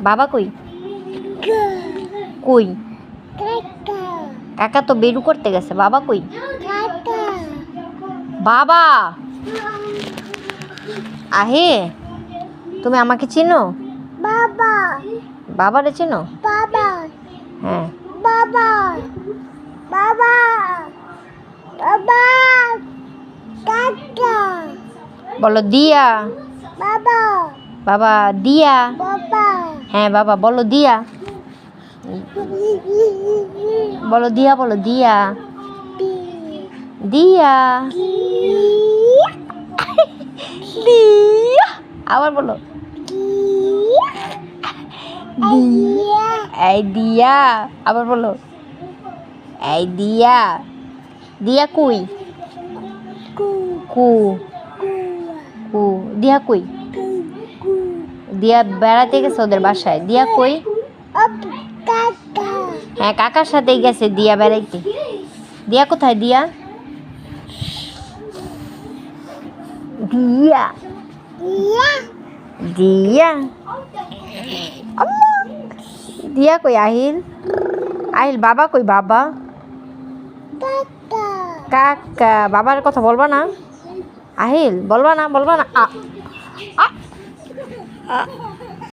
বাবা কই? কই? কাকা তো বেরু করতে গেছে। বাবা কই? বাবা আহে, তুমি আমাকে চিনো? বাবা বাবারে চিনো? বাবা হ্যাঁ। বাবা বাবা বাবা কাকা বলো দিয়া। বাবা বাবা দিয়া। বাবা হ্যাঁ বাবা বলো দিয়া। বলো দিয়া, বলো দিয়া। দিয়া দিয়া আবার বলো দিয়া। এই দিয়া আবার বলো এই দিয়া। দিয়া কই? কু কু দিয়া কই? দিয়া বেড়াতে গেছে ওদের বাসায়। দিয়া কই? হ্যাঁ কাকার সাথেই গেছে দিয়া বেড়াইতে। দিয়া কোথায়? দিয়া দিয়া দিয়া আল্লাহ। দিয়া কই? আহিল আহিল। বাবা কই? বাবা কাকা। বাবার কথা বলবা না? আহিল বলবা না, বলবা না।